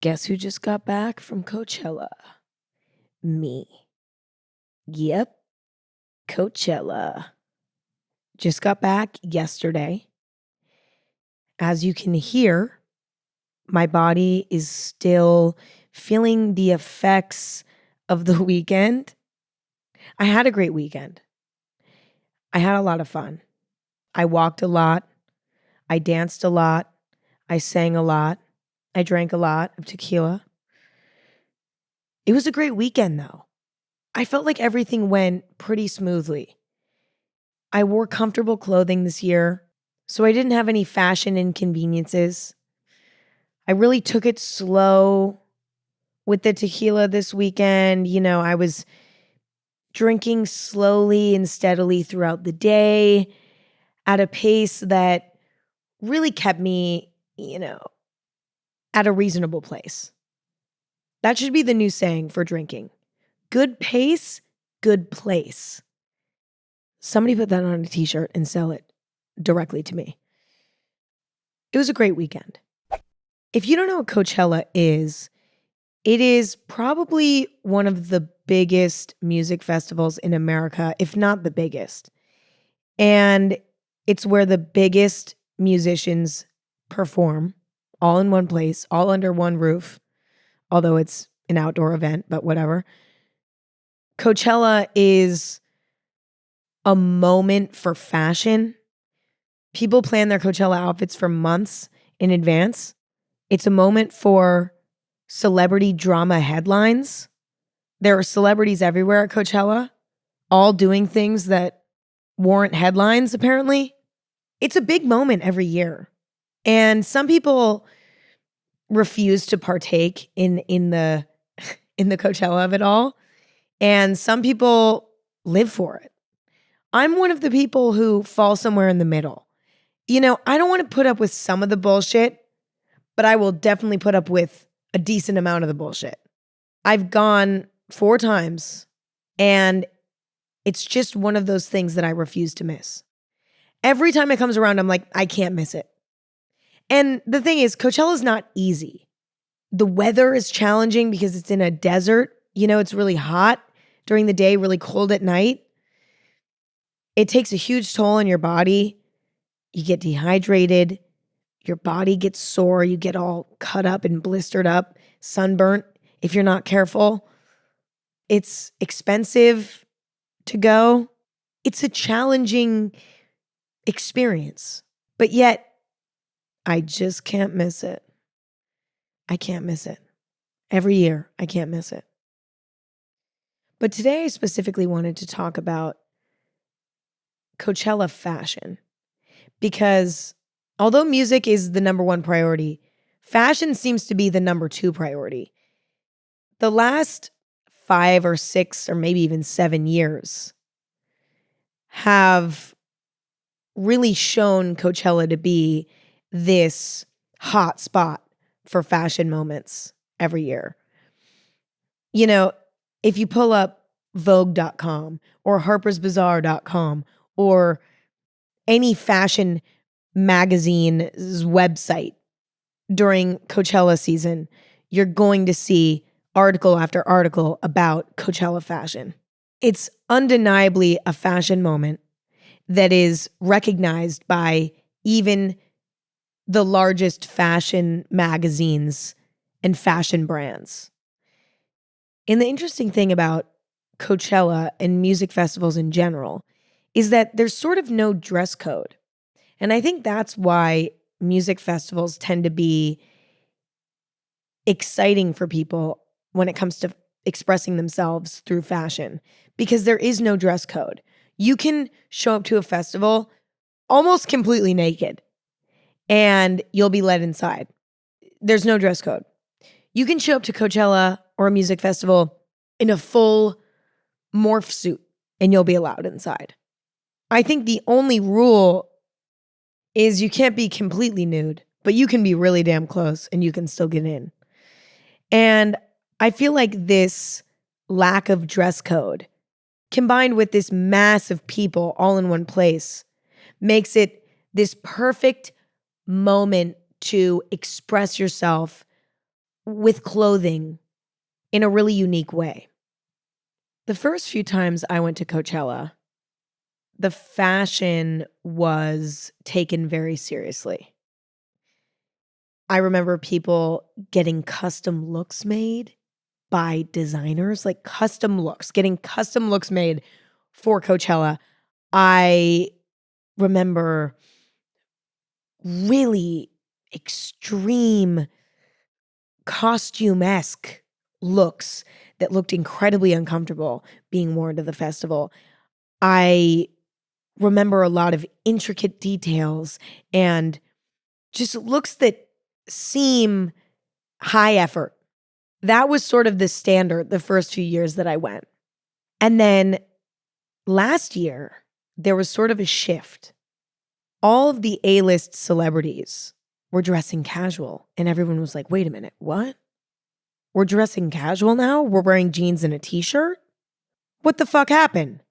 Guess who just got back from Coachella? Me. Yep, Coachella. Just got back yesterday. As you can hear, my body is still feeling the effects of the weekend. I had a great weekend. I had a lot of fun. I walked a lot. I danced a lot. I sang a lot. I drank a lot of tequila. It was a great weekend, though. I felt like everything went pretty smoothly. I wore comfortable clothing this year, so I didn't have any fashion inconveniences. I really took it slow with the tequila this weekend. I was drinking slowly and steadily throughout the day at a pace that really kept me, at a reasonable place. That should be the new saying for drinking. Good pace, good place. Somebody put that on a t-shirt and sell it directly to me. It was a great weekend. If you don't know what Coachella is, it is probably one of the biggest music festivals in America, if not the biggest. And it's where the biggest musicians perform all in one place, all under one roof, although it's an outdoor event, but whatever. Coachella is a moment for fashion. People plan their Coachella outfits for months in advance. It's a moment for celebrity drama headlines. There are celebrities everywhere at Coachella, all doing things that warrant headlines, apparently. It's a big moment every year. And some people refuse to partake in the Coachella of it all. And some people live for it. I'm one of the people who fall somewhere in the middle. I don't want to put up with some of the bullshit, but I will definitely put up with a decent amount of the bullshit. I've gone 4 times, and it's just one of those things that I refuse to miss. Every time it comes around, I'm like, I can't miss it. And the thing is, Coachella is not easy. The weather is challenging because it's in a desert. It's really hot during the day, really cold at night. It takes a huge toll on your body. You get dehydrated. Your body gets sore. You get all cut up and blistered up, sunburnt if you're not careful. It's expensive to go. It's a challenging experience. But yet, I just can't miss it. I can't miss it. Every year, I can't miss it. But today, I specifically wanted to talk about Coachella fashion. Because although music is the number 1 priority, fashion seems to be the number 2 priority. The last 5 or 6 or maybe even 7 years have really shown Coachella to be this hot spot for fashion moments every year. If you pull up Vogue.com or Harper'sBazaar.com or any fashion magazine's website during Coachella season, you're going to see article after article about Coachella fashion. It's undeniably a fashion moment that is recognized by even the largest fashion magazines and fashion brands. And the interesting thing about Coachella and music festivals in general is that there's sort of no dress code. And I think that's why music festivals tend to be exciting for people when it comes to expressing themselves through fashion, because there is no dress code. You can show up to a festival almost completely naked and you'll be let inside. There's no dress code. You can show up to Coachella or a music festival in a full morph suit and you'll be allowed inside. I think the only rule is you can't be completely nude, but you can be really damn close and you can still get in. And I feel like this lack of dress code combined with this mass of people all in one place makes it this perfect moment to express yourself with clothing in a really unique way. The first few times I went to Coachella, the fashion was taken very seriously. I remember people getting custom looks made by designers, like getting custom looks made for Coachella. I remember really extreme costume-esque looks that looked incredibly uncomfortable being worn to the festival. I remember a lot of intricate details and just looks that seem high effort. That was sort of the standard the first few years that I went. And then last year, there was sort of a shift. All of the A-list celebrities were dressing casual, and everyone was like, wait a minute, what? We're dressing casual now? We're wearing jeans and a t-shirt? What the fuck happened?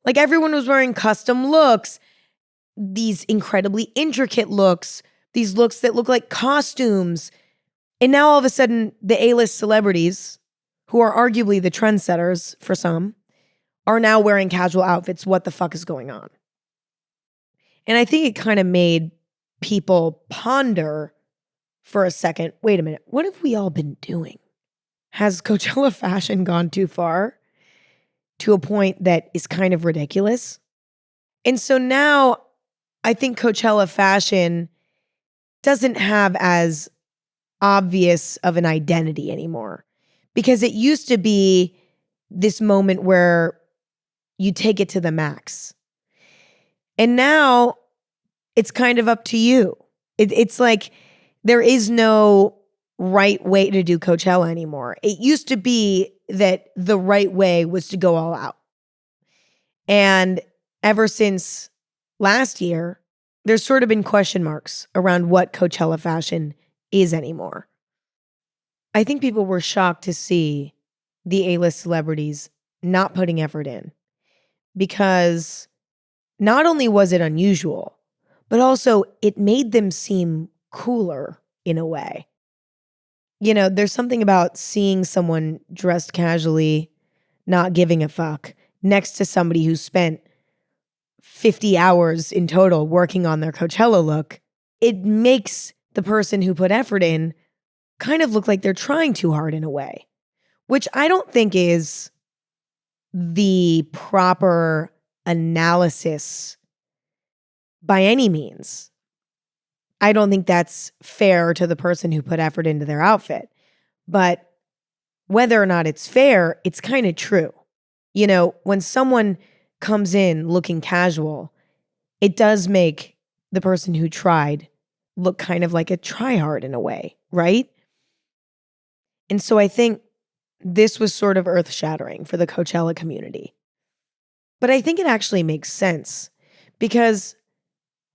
Like everyone was wearing custom looks, these incredibly intricate looks, these looks that look like costumes. And now all of a sudden, the A-list celebrities, who are arguably the trendsetters for some, are now wearing casual outfits. What the fuck is going on? And I think it kind of made people ponder for a second, wait a minute, what have we all been doing? Has Coachella fashion gone too far to a point that is kind of ridiculous? And so now I think Coachella fashion doesn't have as obvious of an identity anymore, because it used to be this moment where you take it to the max. And now it's kind of up to you. It's like there is no right way to do Coachella anymore. It used to be that the right way was to go all out. And ever since last year, there's sort of been question marks around what Coachella fashion is anymore. I think people were shocked to see the A-list celebrities not putting effort in, because not only was it unusual, but also it made them seem cooler in a way. You know, there's something about seeing someone dressed casually, not giving a fuck, next to somebody who spent 50 hours in total working on their Coachella look. It makes the person who put effort in kind of look like they're trying too hard in a way, which I don't think is the proper analysis by any means. I don't think that's fair to the person who put effort into their outfit. But whether or not it's fair, it's kind of true. You know, when someone comes in looking casual, it does make the person who tried look kind of like a tryhard in a way, right? And so I think this was sort of earth-shattering for the Coachella community. But I think it actually makes sense, because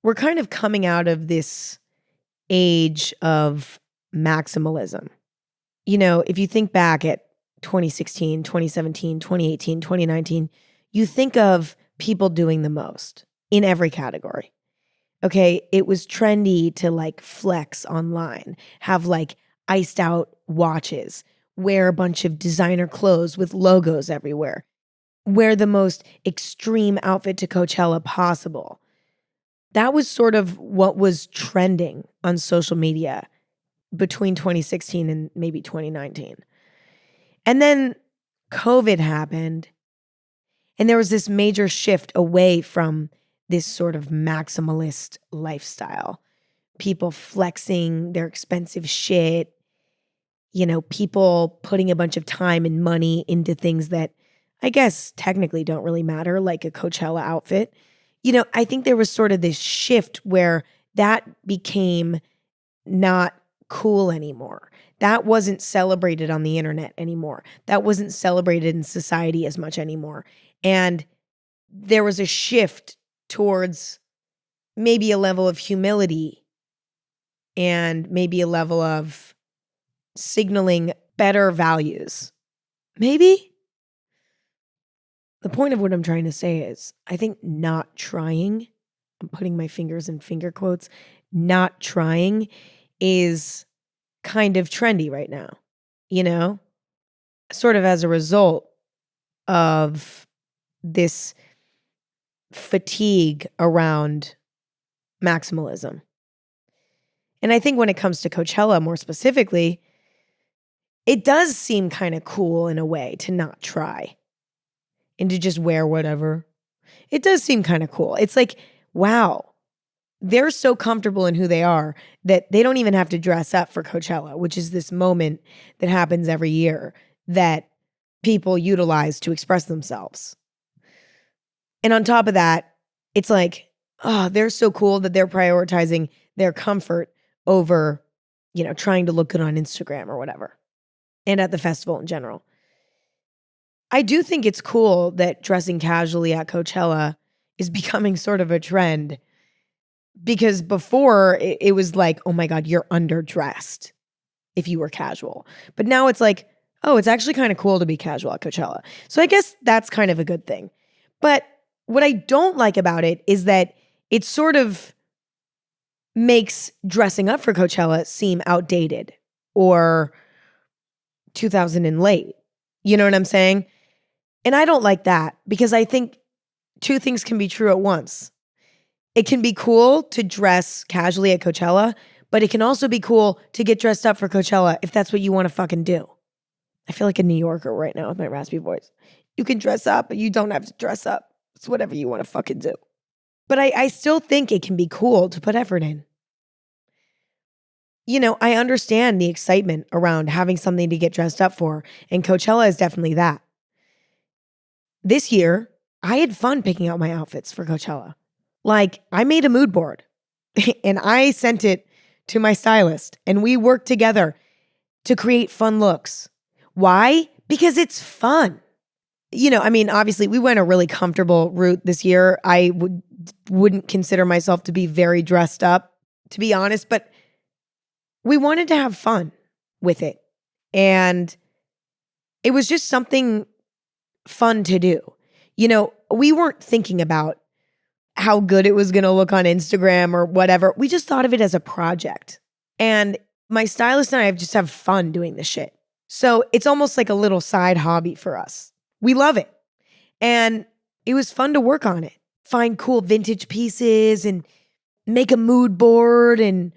we're kind of coming out of this age of maximalism. You know, if you think back at 2016, 2017, 2018, 2019, you think of people doing the most in every category. Okay, it was trendy to like flex online, have like iced out watches, wear a bunch of designer clothes with logos everywhere, wear the most extreme outfit to Coachella possible. That was sort of what was trending on social media between 2016 and maybe 2019. And then COVID happened, and there was this major shift away from this sort of maximalist lifestyle. People flexing their expensive shit, you know, people putting a bunch of time and money into things that I guess technically don't really matter, like a Coachella outfit. You know, I think there was sort of this shift where that became not cool anymore. That wasn't celebrated on the internet anymore. That wasn't celebrated in society as much anymore. And there was a shift towards maybe a level of humility and maybe a level of signaling better values. Maybe? The point of what I'm trying to say is, I think not trying, I'm putting my fingers in finger quotes, not trying is kind of trendy right now. you know, sort of as a result of this fatigue around maximalism. And I think when it comes to Coachella more specifically, it does seem kind of cool in a way to not try and to just wear whatever. It does seem kind of cool. It's like, wow, they're so comfortable in who they are that they don't even have to dress up for Coachella, which is this moment that happens every year that people utilize to express themselves. And on top of that, it's like, oh, they're so cool that they're prioritizing their comfort over, trying to look good on Instagram or whatever, and at the festival in general. I do think it's cool that dressing casually at Coachella is becoming sort of a trend, because before it was like, oh my God, you're underdressed if you were casual. But now it's like, oh, it's actually kind of cool to be casual at Coachella. So I guess that's kind of a good thing. But what I don't like about it is that it sort of makes dressing up for Coachella seem outdated or 2000 and late. You know what I'm saying? And I don't like that, because I think two things can be true at once. It can be cool to dress casually at Coachella, but it can also be cool to get dressed up for Coachella if that's what you want to fucking do. I feel like a New Yorker right now with my raspy voice. You can dress up, but you don't have to dress up. It's whatever you want to fucking do. But I still think it can be cool to put effort in. I understand the excitement around having something to get dressed up for, and Coachella is definitely that. This year, I had fun picking out my outfits for Coachella. Like, I made a mood board and I sent it to my stylist, and we worked together to create fun looks. Why? Because it's fun. Obviously we went a really comfortable route this year. I wouldn't consider myself to be very dressed up, to be honest, but we wanted to have fun with it. And it was just something fun to do. We weren't thinking about how good it was going to look on Instagram or whatever. We just thought of it as a project. And my stylist and I just have fun doing this shit. So it's almost like a little side hobby for us. We love it. And it was fun to work on it. Find cool vintage pieces and make a mood board and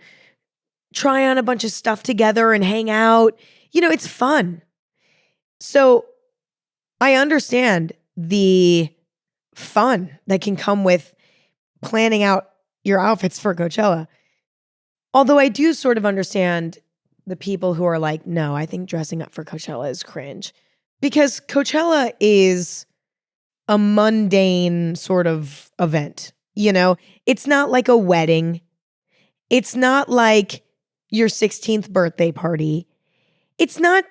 try on a bunch of stuff together and hang out. It's fun. So I understand the fun that can come with planning out your outfits for Coachella. Although I do sort of understand the people who are like, no, I think dressing up for Coachella is cringe. Because Coachella is a mundane sort of event. It's not like a wedding. It's not like your 16th birthday party. It's not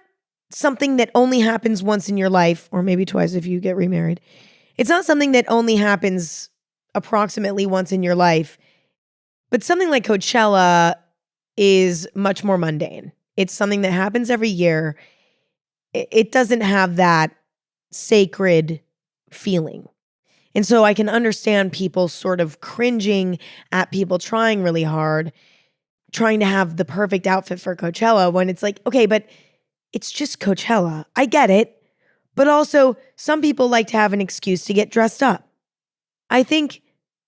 something that only happens once in your life, or maybe twice if you get remarried. It's not something that only happens approximately once in your life. But something like Coachella is much more mundane. It's something that happens every year. It doesn't have that sacred feeling. And so I can understand people sort of cringing at people trying really hard, trying to have the perfect outfit for Coachella, when it's like, okay, but it's just Coachella. I get it. But also, some people like to have an excuse to get dressed up. I think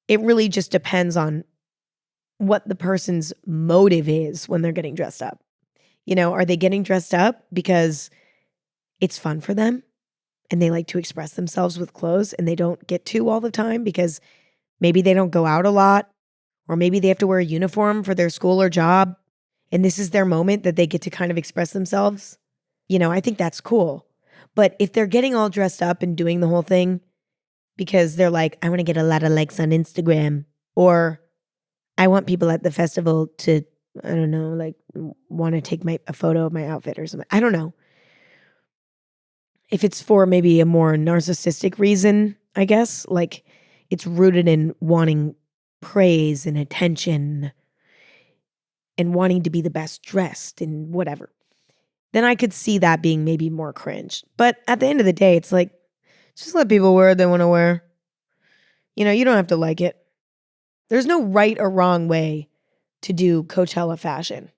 it really just depends on what the person's motive is when they're getting dressed up. Are they getting dressed up because it's fun for them and they like to express themselves with clothes and they don't get to all the time because maybe they don't go out a lot, or maybe they have to wear a uniform for their school or job and this is their moment that they get to kind of express themselves? I think that's cool. But if they're getting all dressed up and doing the whole thing because they're like, I want to get a lot of likes on Instagram, or I want people at the festival to, I don't know, like want to take a photo of my outfit or something. I don't know. If it's for maybe a more narcissistic reason, I guess, like it's rooted in wanting praise and attention and wanting to be the best dressed and whatever, then I could see that being maybe more cringe. But at the end of the day, it's like, just let people wear what they want to wear. You don't have to like it. There's no right or wrong way to do Coachella fashion.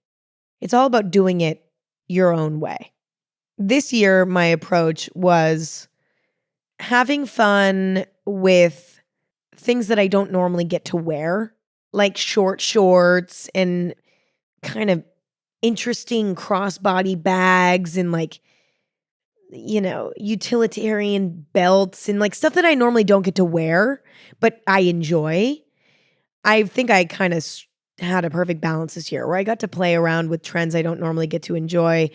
It's all about doing it your own way. this year, my approach was having fun with things that I don't normally get to wear, like short shorts and kind of interesting crossbody bags and like, utilitarian belts and like stuff that I normally don't get to wear, but I enjoy. I think I kind of had a perfect balance this year where I got to play around with trends I don't normally get to enjoy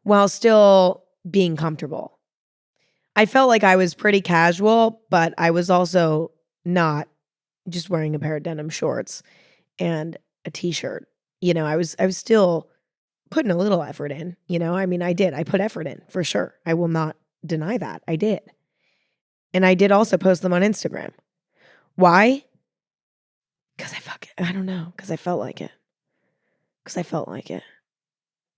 while still being comfortable. I felt like I was pretty casual, but I was also not just wearing a pair of denim shorts and a t-shirt. I was still putting a little effort in, I mean, I did. I put effort in for sure. I will not deny that. I did. And I did also post them on Instagram. Why? Because I don't know. Because I felt like it.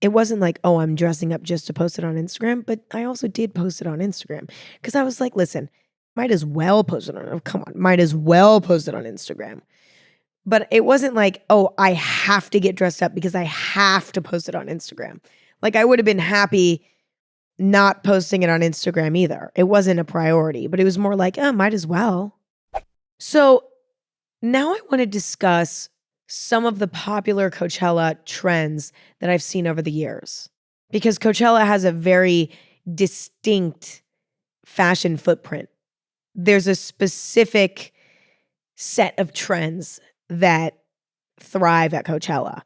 It wasn't like, oh, I'm dressing up just to post it on Instagram, but I also did post it on Instagram because I was like, listen, might as well post it on, come on, might as well post it on Instagram. But it wasn't like, oh, I have to get dressed up because I have to post it on Instagram. Like I would have been happy not posting it on Instagram either. It wasn't a priority, but it was more like, oh, might as well. So now I want to discuss some of the popular Coachella trends that I've seen over the years. Because Coachella has a very distinct fashion footprint. There's a specific set of trends that thrive at Coachella.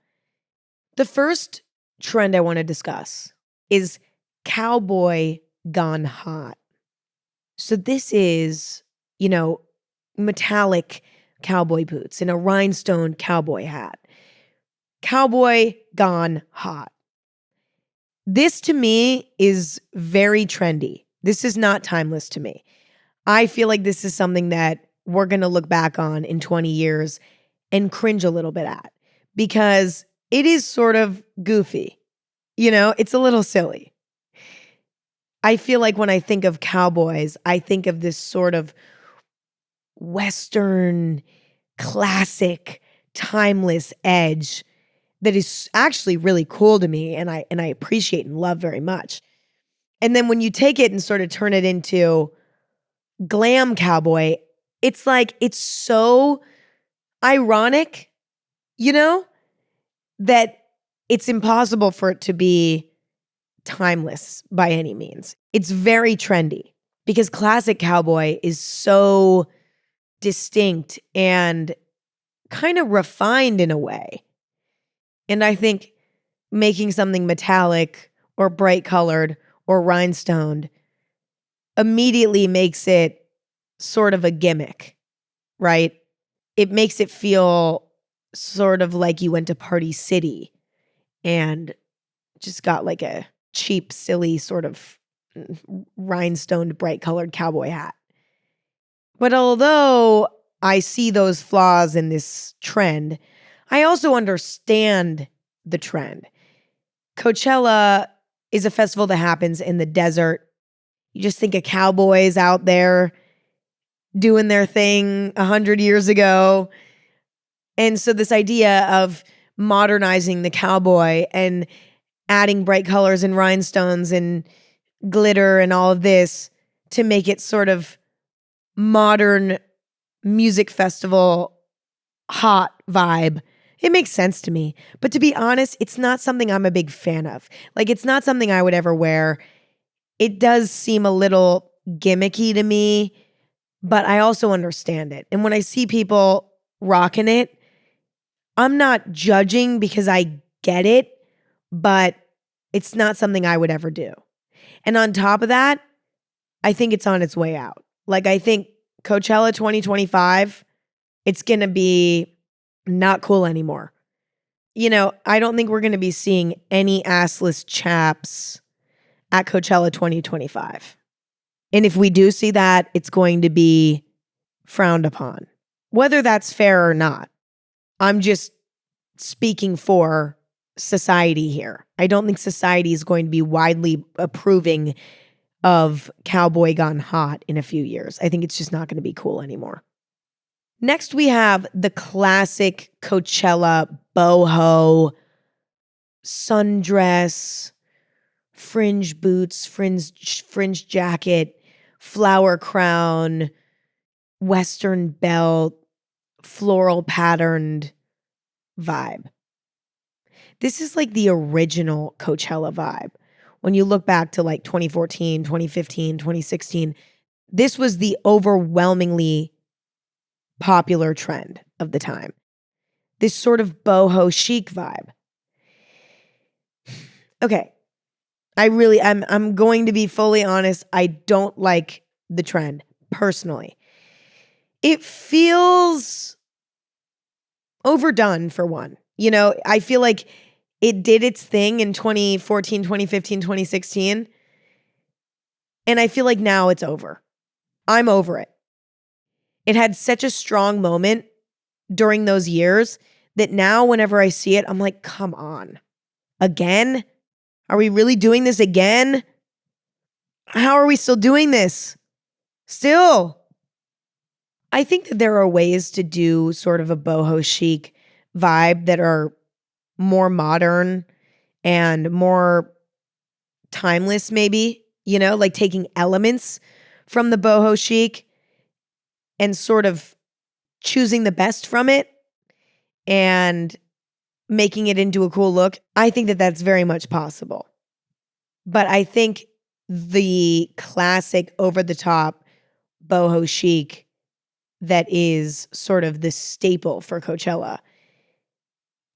The first trend I want to discuss is cowboy gone hot. So this is, metallic cowboy boots and a rhinestone cowboy hat. Cowboy gone hot. This to me is very trendy. This is not timeless to me. I feel like this is something that we're going to look back on in 20 years and cringe a little bit at because it is sort of goofy. It's a little silly. I feel like when I think of cowboys, I think of this sort of Western, classic, timeless edge that is actually really cool to me and I appreciate and love very much. And then when you take it and sort of turn it into glam cowboy, it's like it's so ironic, that it's impossible for it to be timeless by any means. It's very trendy because classic cowboy is so distinct and kind of refined in a way. And I think making something metallic or bright colored or rhinestoned immediately makes it sort of a gimmick, right? It makes it feel sort of like you went to Party City and just got like a cheap, silly sort of rhinestoned, bright colored cowboy hat. But although I see those flaws in this trend, I also understand the trend. Coachella is a festival that happens in the desert. You just think of cowboys out there doing their thing 100 years ago. And so this idea of modernizing the cowboy and adding bright colors and rhinestones and glitter and all of this to make it sort of modern music festival hot vibe, it makes sense to me. But to be honest, it's not something I'm a big fan of. Like, it's not something I would ever wear. It does seem a little gimmicky to me, but I also understand it. And when I see people rocking it, I'm not judging because I get it, but it's not something I would ever do. And on top of that, I think it's on its way out. Like, I think Coachella 2025, it's going to be not cool anymore. I don't think we're going to be seeing any assless chaps at Coachella 2025. And if we do see that, it's going to be frowned upon. Whether that's fair or not, I'm just speaking for society here. I don't think society is going to be widely approving of cowboy gone hot in a few years. I think it's just not going to be cool anymore. Next, we have the classic Coachella boho, sundress, fringe boots, fringe jacket, flower crown, Western belt, floral patterned vibe. This is like the original Coachella vibe. When you look back to like 2014, 2015, 2016, this was the overwhelmingly popular trend of the time. This sort of boho chic vibe. Okay. I'm going to be fully honest. I don't like the trend personally. It feels overdone for one. You know, I feel like it did its thing in 2014, 2015, 2016. And I feel like now it's over. I'm over it. It had such a strong moment during those years that now whenever I see it, I'm like, come on. Again? Are we really doing this again? How are we still doing this? Still. I think that there are ways to do sort of a boho chic vibe that are more modern and more timeless, maybe, you know, like taking elements from the boho chic and sort of choosing the best from it and making it into a cool look. I think that that's very much possible. But I think the classic over the top boho chic that is sort of the staple for Coachella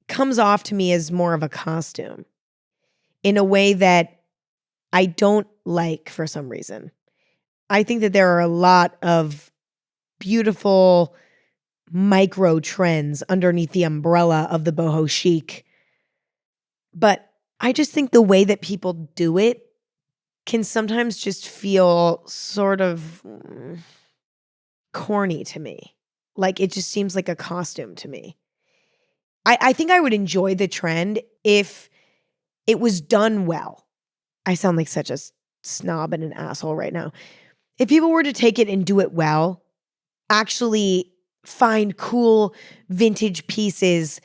comes off to me as more of a costume in a way that I don't like for some reason. I think that there are a lot of beautiful micro trends underneath the umbrella of the boho chic. But I just think the way that people do it can sometimes just feel sort of corny to me. Like it just seems like a costume to me. I think I would enjoy the trend if it was done well. I sound like such a snob and an asshole right now. If people were to take it and do it well, actually find cool vintage pieces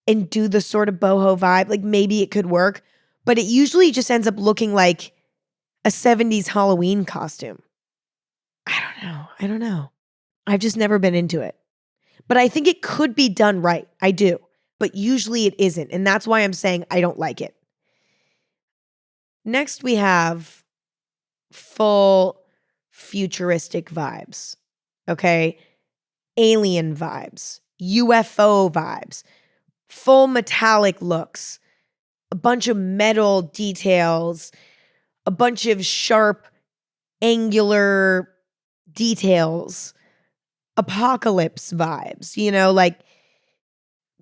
and do the sort of boho vibe, like maybe it could work, but it usually just ends up looking like a 70s Halloween costume. I don't know. I've just never been into it. But I think it could be done right. I do. But usually it isn't. And that's why I'm saying I don't like it. Next, we have full futuristic vibes. Okay? Alien vibes. UFO vibes. Full metallic looks. A bunch of metal details. A bunch of sharp, angular details. Apocalypse vibes, you know, like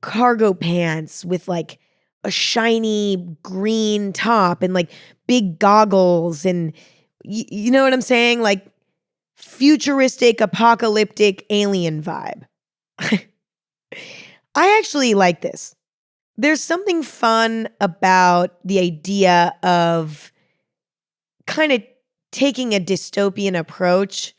cargo pants with like a shiny green top and like big goggles and you know what I'm saying? Like futuristic, apocalyptic alien vibe. I actually like this. There's something fun about the idea of kind of taking a dystopian approach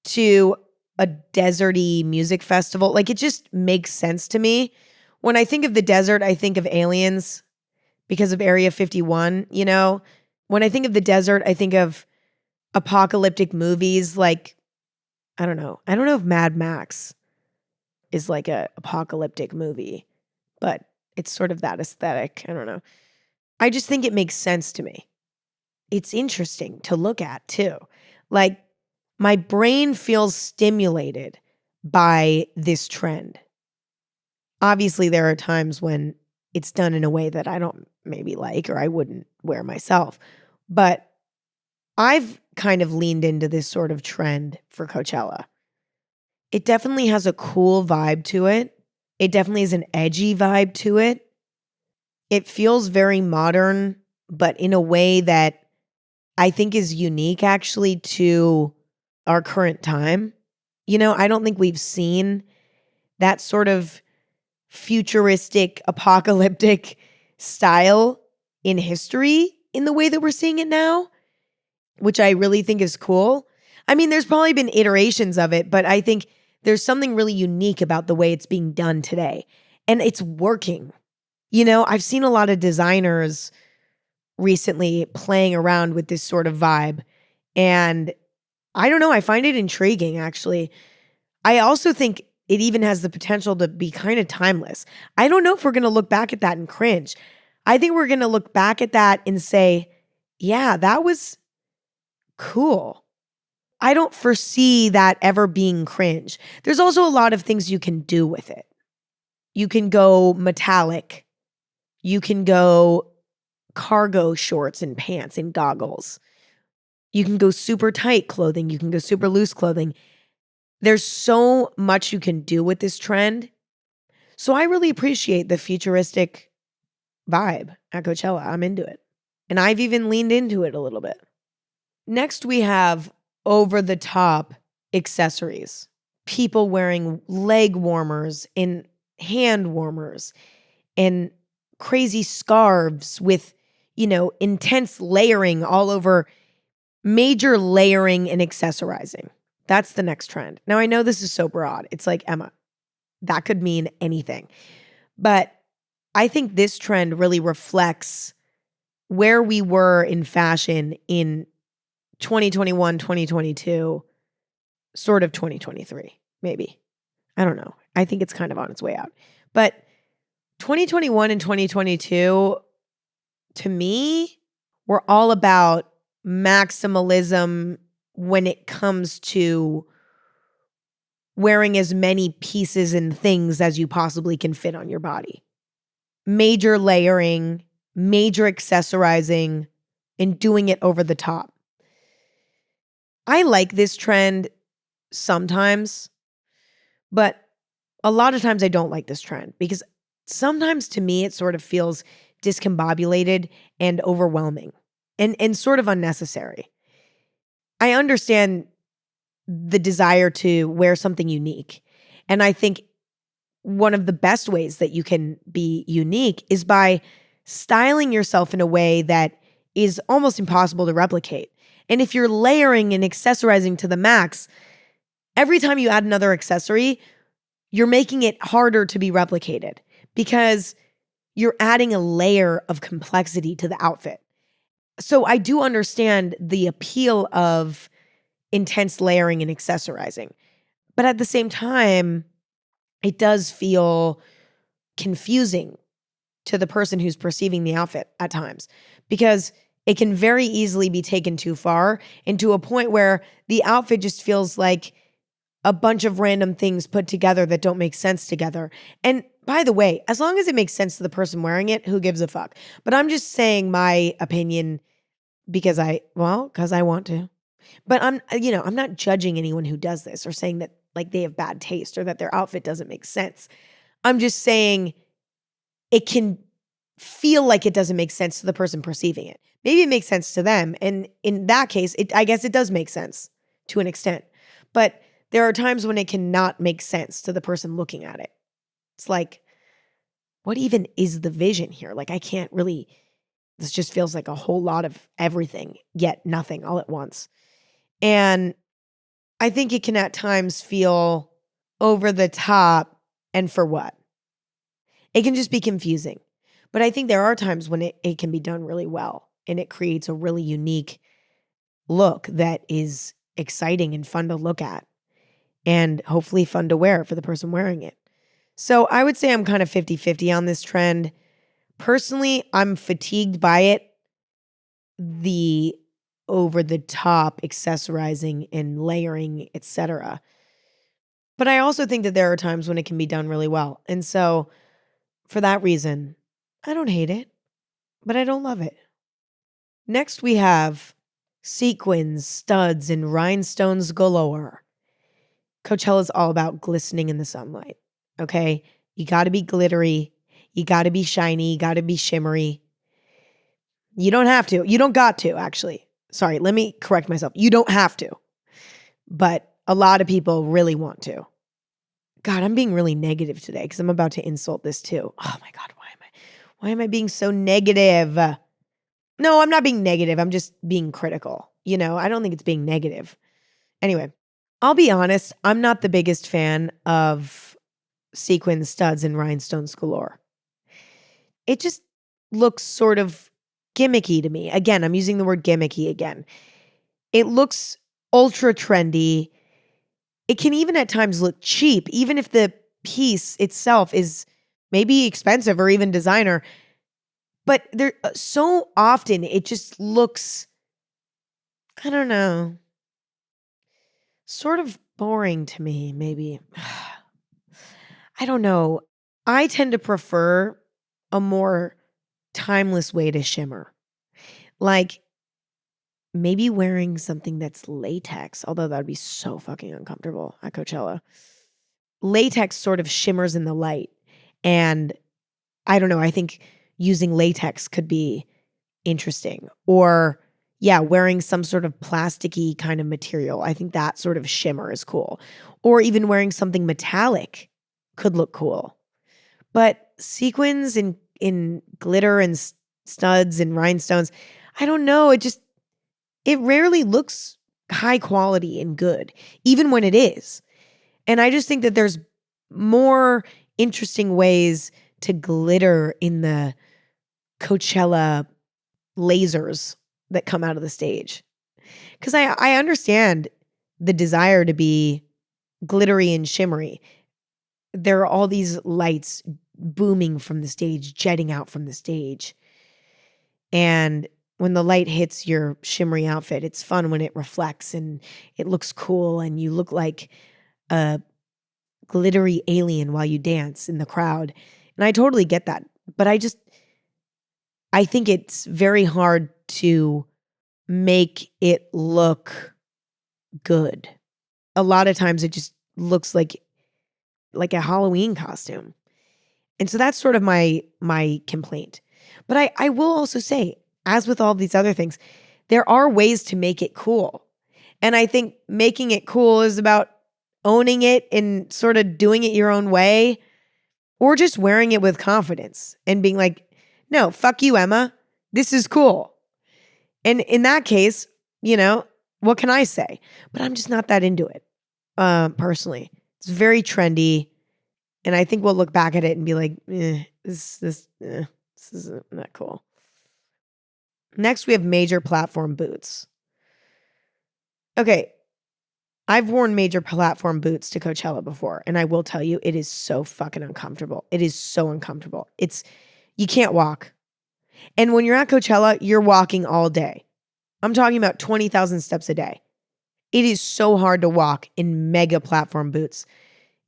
to a deserty music festival. Like it just makes sense to me. When I think of the desert, I think of aliens because of Area 51, you know? When I think of the desert, I think of apocalyptic movies like, I don't know. I don't know if Mad Max is like a apocalyptic movie, but it's sort of that aesthetic. I don't know. I just think it makes sense to me. It's interesting to look at too. Like my brain feels stimulated by this trend. Obviously, there are times when it's done in a way that I don't maybe like or I wouldn't wear myself. But I've kind of leaned into this sort of trend for Coachella. It definitely has a cool vibe to it. It definitely has an edgy vibe to it. It feels very modern, but in a way that I think is unique actually to our current time. You know, I don't think we've seen that sort of futuristic, apocalyptic style in history in the way that we're seeing it now, which I really think is cool. I mean, there's probably been iterations of it, but I think there's something really unique about the way it's being done today. And it's working. You know, I've seen a lot of designers recently playing around with this sort of vibe. And I don't know, I find it intriguing, actually. I also think it even has the potential to be kind of timeless. I don't know if we're going to look back at that and cringe. I think we're going to look back at that and say, yeah, that was cool. I don't foresee that ever being cringe. There's also a lot of things you can do with it. You can go metallic. You can go cargo shorts and pants and goggles. You can go super tight clothing. You can go super loose clothing. There's so much you can do with this trend. So I really appreciate the futuristic vibe at Coachella. I'm into it. And I've even leaned into it a little bit. Next, we have over the top accessories. People wearing leg warmers and hand warmers and crazy scarves with, intense layering all over, major layering and accessorizing. That's the next trend. Now, I know this is so broad. It's like, Emma, that could mean anything. But I think this trend really reflects where we were in fashion in 2021, 2022, sort of 2023, maybe. I don't know. I think it's kind of on its way out. But 2021 and 2022, to me, were all about maximalism when it comes to wearing as many pieces and things as you possibly can fit on your body. Major layering, major accessorizing, and doing it over the top. I like this trend sometimes, but a lot of times I don't like this trend because sometimes to me it sort of feels discombobulated and overwhelming and sort of unnecessary. I understand the desire to wear something unique. And I think one of the best ways that you can be unique is by styling yourself in a way that is almost impossible to replicate. And if you're layering and accessorizing to the max, every time you add another accessory, you're making it harder to be replicated because you're adding a layer of complexity to the outfit. So I do understand the appeal of intense layering and accessorizing. But at the same time, it does feel confusing to the person who's perceiving the outfit at times because it can very easily be taken too far into a point where the outfit just feels like a bunch of random things put together that don't make sense together. And by the way, as long as it makes sense to the person wearing it, who gives a fuck? But I'm just saying my opinion because I want to. But I'm not judging anyone who does this or saying that like they have bad taste or that their outfit doesn't make sense. I'm just saying it can feel like it doesn't make sense to the person perceiving it. Maybe it makes sense to them. And in that case, I guess it does make sense to an extent. But there are times when it cannot make sense to the person looking at it. It's like, what even is the vision here? Like, I can't really, this just feels like a whole lot of everything, yet nothing all at once. And I think it can at times feel over the top and for what? It can just be confusing. But I think there are times when it can be done really well and it creates a really unique look that is exciting and fun to look at and hopefully fun to wear for the person wearing it. So I would say I'm kind of 50-50 on this trend. Personally, I'm fatigued by it. The over the top accessorizing and layering, etc. But I also think that there are times when it can be done really well. And so for that reason, I don't hate it, but I don't love it. Next, we have sequins, studs, and rhinestones galore. Coachella's all about glistening in the sunlight, okay? You got to be glittery. You got to be shiny. You got to be shimmery. You don't have to. You don't got to, actually. Sorry, let me correct myself. You don't have to. But a lot of people really want to. God, I'm being really negative today because I'm about to insult this too. Oh my God, why am I being so negative? No, I'm not being negative. I'm just being critical. I don't think it's being negative. Anyway, I'll be honest. I'm not the biggest fan of sequins, studs, and rhinestones galore. It just looks sort of gimmicky to me. Again, I'm using the word gimmicky again. It looks ultra trendy. It can even at times look cheap, even if the piece itself is maybe expensive or even designer. But there so often it just looks, I don't know, sort of boring to me, maybe. I don't know. I tend to prefer a more timeless way to shimmer. Like maybe wearing something that's latex, although that would be so fucking uncomfortable at Coachella. Latex sort of shimmers in the light. And I don't know, I think using latex could be interesting. Or, yeah, wearing some sort of plasticky kind of material. I think that sort of shimmer is cool. Or even wearing something metallic could look cool. But sequins in glitter and studs and rhinestones, I don't know. It rarely looks high quality and good, even when it is. And I just think that there's more interesting ways to glitter in the Coachella lasers that come out of the stage. Because I understand the desire to be glittery and shimmery. There are all these lights booming from the stage, jetting out from the stage. And when the light hits your shimmery outfit, it's fun when it reflects and it looks cool and you look like a glittery alien while you dance in the crowd. And I totally get that. But I think it's very hard to make it look good. A lot of times it just looks like a Halloween costume. And so that's sort of my complaint. But I will also say, as with all these other things, there are ways to make it cool. And I think making it cool is about owning it and sort of doing it your own way, or just wearing it with confidence and being like, no, fuck you, Emma. This is cool. And in that case, what can I say? But I'm just not that into it, personally. It's very trendy. And I think we'll look back at it and be like, this isn't that cool. Next, we have major platform boots. Okay, I've worn major platform boots to Coachella before, and I will tell you, it is so fucking uncomfortable. It is so uncomfortable. You can't walk. And when you're at Coachella, you're walking all day. I'm talking about 20,000 steps a day. It is so hard to walk in mega platform boots.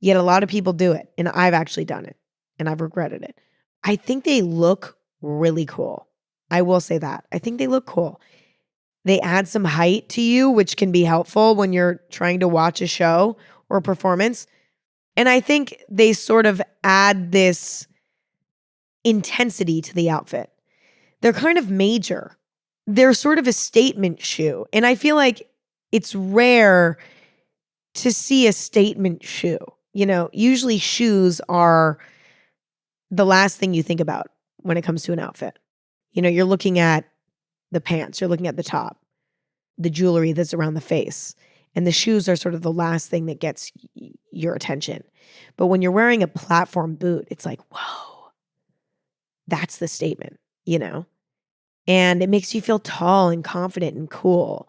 Yet a lot of people do it, and I've actually done it, and I've regretted it. I think they look really cool. I will say that. I think they look cool. They add some height to you, which can be helpful when you're trying to watch a show or a performance. And I think they sort of add this intensity to the outfit. They're kind of major. They're sort of a statement shoe. And I feel like it's rare to see a statement shoe. Usually shoes are the last thing you think about when it comes to an outfit. You're looking at the pants, you're looking at the top, the jewelry that's around the face, and the shoes are sort of the last thing that gets your attention. But when you're wearing a platform boot, it's like, whoa, that's the statement, and it makes you feel tall and confident and cool.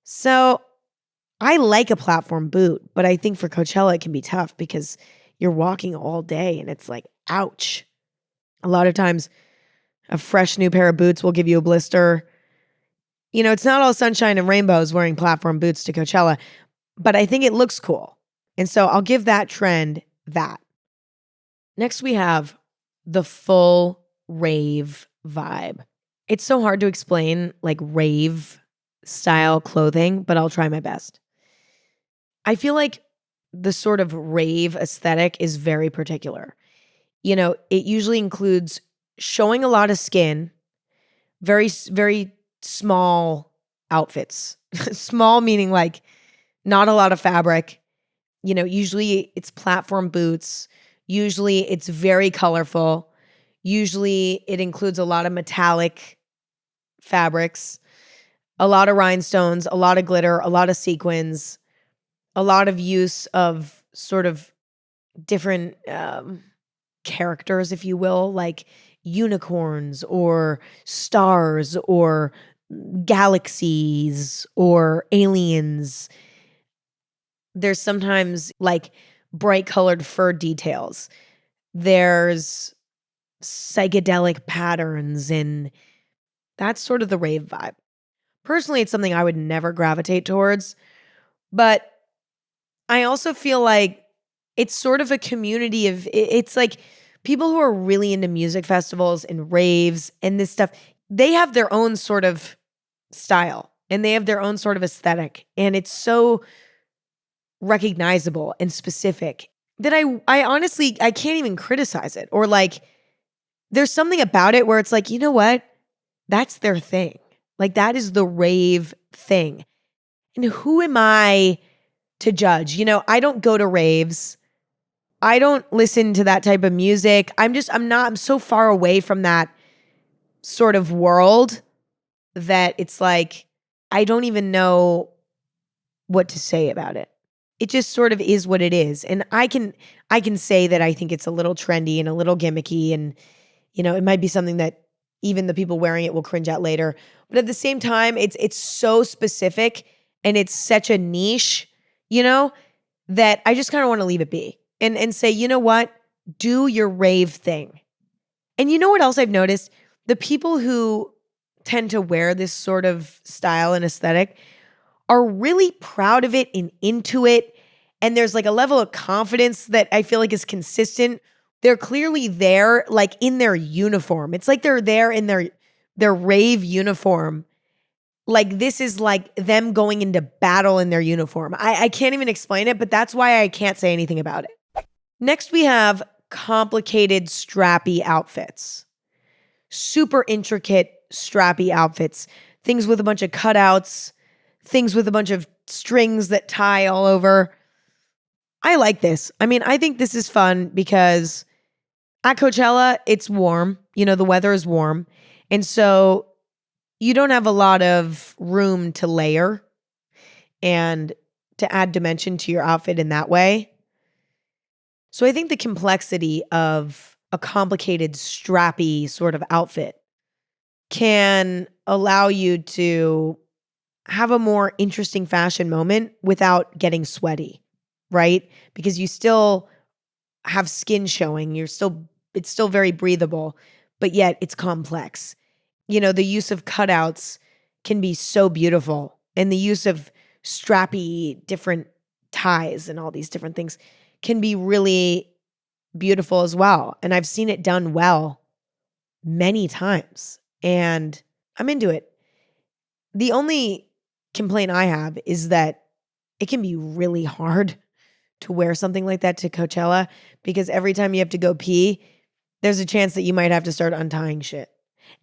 So I like a platform boot, but I think for Coachella, it can be tough because you're walking all day and it's like, ouch. A lot of times a fresh new pair of boots will give you a blister. It's not all sunshine and rainbows wearing platform boots to Coachella, but I think it looks cool. And so I'll give that trend that. Next, we have the full rave vibe. It's so hard to explain like rave style clothing, but I'll try my best. I feel like the sort of rave aesthetic is very particular. It usually includes showing a lot of skin, very, very small outfits. Small meaning like not a lot of fabric. Usually it's platform boots. Usually it's very colorful. Usually it includes a lot of metallic fabrics, a lot of rhinestones, a lot of glitter, a lot of sequins, a lot of use of sort of different characters, if you will. Like unicorns or stars or galaxies or aliens. There's sometimes like bright colored fur details. There's psychedelic patterns, and that's sort of the rave vibe. Personally, it's something I would never gravitate towards, but I also feel like it's sort of a community of it's like people who are really into music festivals and raves and this stuff, they have their own sort of style and they have their own sort of aesthetic, and it's so recognizable and specific that I honestly I can't even criticize it, or like there's something about it where it's like, you know what? That's their thing. Like that is the rave thing. And who am I to judge? You know, I don't go to raves. I don't listen to that type of music. I'm so far away from that sort of world that it's like I don't even know what to say about it. It just sort of is what it is. And I can say that I think it's a little trendy and a little gimmicky, and you know, it might be something that even the people wearing it will cringe at later. But at the same time, it's so specific and it's such a niche, you know, that I just kind of want to leave it be and say, you know what? Do your rave thing. And you know what else I've noticed? The people who tend to wear this sort of style and aesthetic are really proud of it and into it. And there's like a level of confidence that I feel like is consistent. They're clearly there, like in their uniform. It's like they're there in their rave uniform. Like this is like them going into battle in their uniform. I can't even explain it, but that's why I can't say anything about it. Next, we have complicated strappy outfits. Super intricate strappy outfits. Things with a bunch of cutouts, things with a bunch of strings that tie all over. I like this. I mean, I think this is fun because at Coachella, it's warm. You know, the weather is warm. And so you don't have a lot of room to layer and to add dimension to your outfit in that way. So I think the complexity of a complicated, strappy sort of outfit can allow you to have a more interesting fashion moment without getting sweaty, right? Because you still have skin showing. It's still very breathable, but yet it's complex. You know, the use of cutouts can be so beautiful, and the use of strappy different ties and all these different things can be really beautiful as well. And I've seen it done well many times, and I'm into it. The only complaint I have is that it can be really hard to wear something like that to Coachella, because every time you have to go pee, there's a chance that you might have to start untying shit.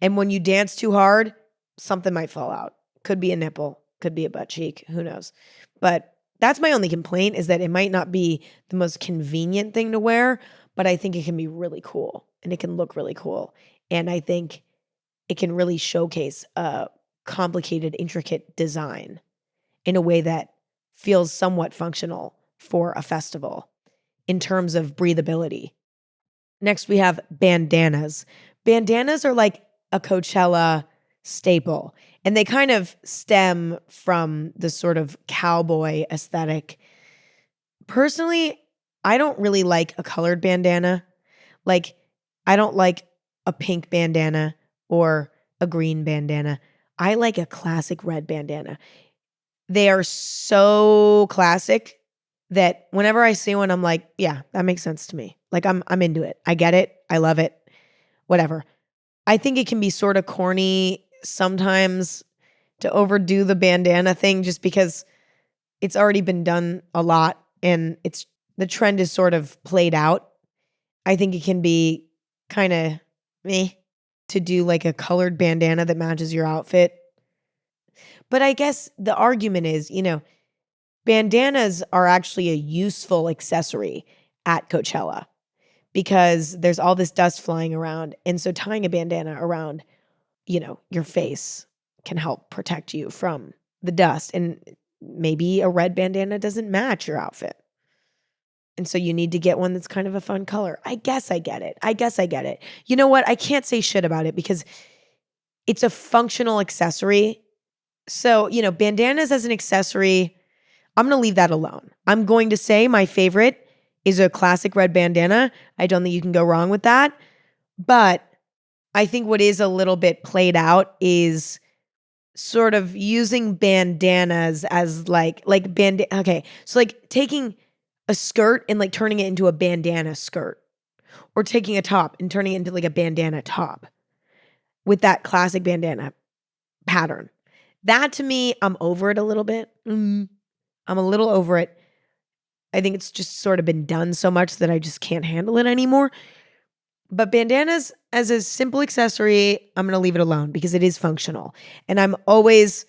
And when you dance too hard, something might fall out. Could be a nipple, could be a butt cheek, who knows. But that's my only complaint, is that it might not be the most convenient thing to wear, but I think it can be really cool and it can look really cool. And I think it can really showcase a complicated, intricate design in a way that feels somewhat functional for a festival in terms of breathability. Next, we have bandanas. Bandanas are like a Coachella staple, and they kind of stem from the sort of cowboy aesthetic. Personally, I don't really like a colored bandana. Like, I don't like a pink bandana or a green bandana. I like a classic red bandana. They are so classic that whenever I see one, I'm like, yeah, that makes sense to me. Like I'm into it. I get it. I love it. Whatever. I think it can be sort of corny sometimes to overdo the bandana thing, just because it's already been done a lot and it's the trend is sort of played out. I think it can be kind of meh to do like a colored bandana that matches your outfit. But I guess the argument is, you know, bandanas are actually a useful accessory at Coachella because there's all this dust flying around. And so tying a bandana around, you know, your face can help protect you from the dust. And maybe a red bandana doesn't match your outfit. And so you need to get one that's kind of a fun color. I guess I get it. You know what? I can't say shit about it because it's a functional accessory. So, bandanas as an accessory, I'm going to leave that alone. I'm going to say my favorite is a classic red bandana. I don't think you can go wrong with that. But I think what is a little bit played out is sort of using bandanas as okay. So like taking a skirt and like turning it into a bandana skirt, or taking a top and turning it into like a bandana top with that classic bandana pattern. That to me, I'm over it a little bit. I'm a little over it. I think it's just sort of been done so much that I just can't handle it anymore. But bandanas as a simple accessory, I'm going to leave it alone because it is functional. And I'm always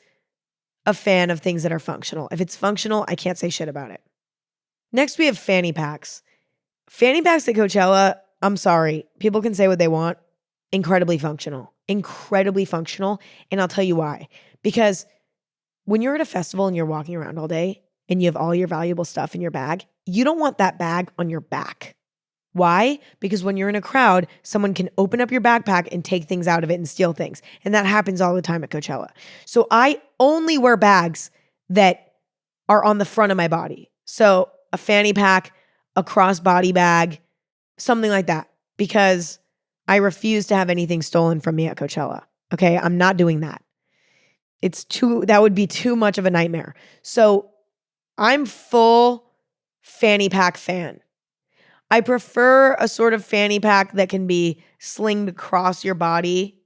a fan of things that are functional. If it's functional, I can't say shit about it. Next, we have fanny packs. Fanny packs at Coachella, I'm sorry. People can say what they want. Incredibly functional. And I'll tell you why. Because when you're at a festival and you're walking around all day and you have all your valuable stuff in your bag, you don't want that bag on your back. Why? Because when you're in a crowd, someone can open up your backpack and take things out of it and steal things. And that happens all the time at Coachella. So I only wear bags that are on the front of my body. So a fanny pack, a crossbody bag, something like that. Because I refuse to have anything stolen from me at Coachella. Okay? I'm not doing that. That would be too much of a nightmare. So I'm full fanny pack fan. I prefer a sort of fanny pack that can be slinged across your body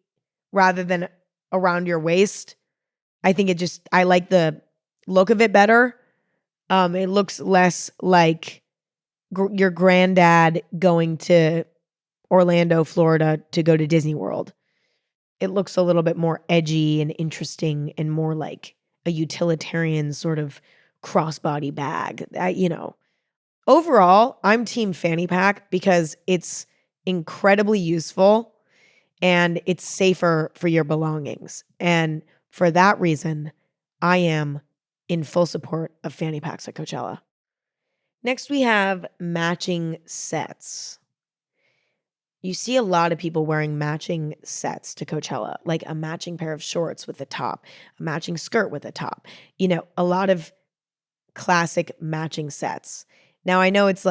rather than around your waist. I think I like the look of it better. It looks less like your granddad going to Orlando, Florida to go to Disney World. It looks a little bit more edgy and interesting and more like a utilitarian sort of crossbody bag. Overall, I'm team fanny pack because it's incredibly useful and it's safer for your belongings. And for that reason, I am in full support of fanny packs at Coachella. Next, we have matching sets. You see a lot of people wearing matching sets to Coachella, like a matching pair of shorts with a top, a matching skirt with a top, a lot of classic matching sets. Now, I know it's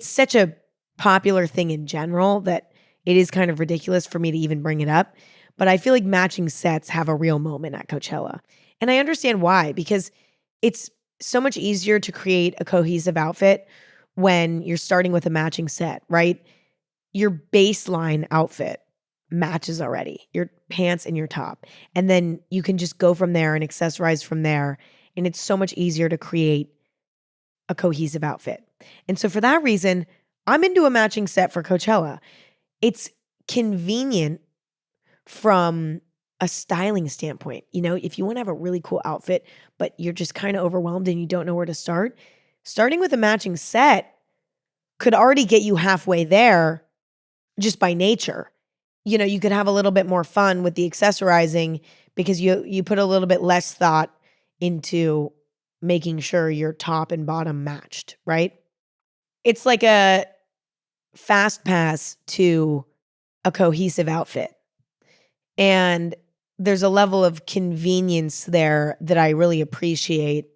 such a popular thing in general that it is kind of ridiculous for me to even bring it up, but I feel like matching sets have a real moment at Coachella. And I understand why, because it's so much easier to create a cohesive outfit when you're starting with a matching set, right? Your baseline outfit matches already, your pants and your top. And then you can just go from there and accessorize from there. And it's so much easier to create a cohesive outfit. And so for that reason, I'm into a matching set for Coachella. It's convenient from a styling standpoint. If you want to have a really cool outfit, but you're just kind of overwhelmed and you don't know where to start, starting with a matching set could already get you halfway there just by nature. You could have a little bit more fun with the accessorizing because you put a little bit less thought into making sure your top and bottom matched, right? It's like a fast pass to a cohesive outfit. And there's a level of convenience there that I really appreciate.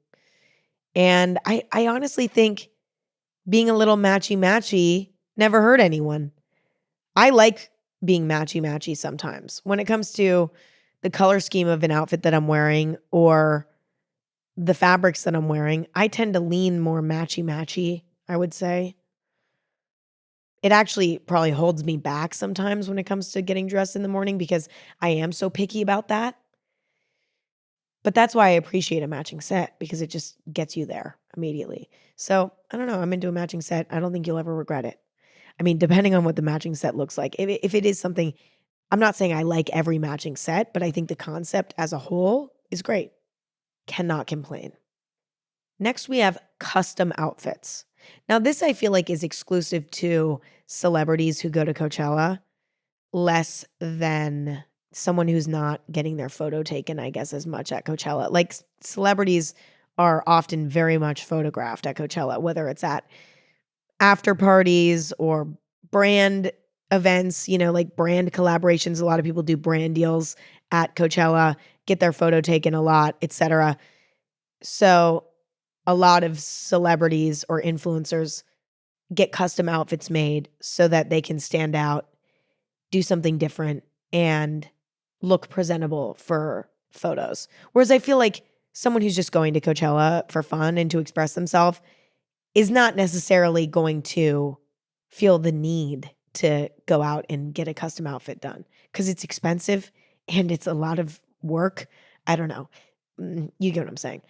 And I honestly think being a little matchy-matchy never hurt anyone. I like being matchy-matchy sometimes. When it comes to the color scheme of an outfit that I'm wearing or the fabrics that I'm wearing, I tend to lean more matchy-matchy, I would say. It actually probably holds me back sometimes when it comes to getting dressed in the morning because I am so picky about that. But that's why I appreciate a matching set because it just gets you there immediately. So I don't know. I'm into a matching set. I don't think you'll ever regret it. I mean, depending on what the matching set looks like. If it is something, I'm not saying I like every matching set, but I think the concept as a whole is great. Cannot complain. Next, we have custom outfits. Now, this I feel like is exclusive to celebrities who go to Coachella, less than someone who's not getting their photo taken, I guess, as much at Coachella. Like celebrities are often very much photographed at Coachella, whether it's at after parties or brand events, like brand collaborations. A lot of people do brand deals at Coachella, get their photo taken a lot, etc. So a lot of celebrities or influencers get custom outfits made so that they can stand out, do something different, and look presentable for photos. Whereas I feel like someone who's just going to Coachella for fun and to express themselves is not necessarily going to feel the need to go out and get a custom outfit done because it's expensive and it's a lot of work. I don't know. You get what I'm saying.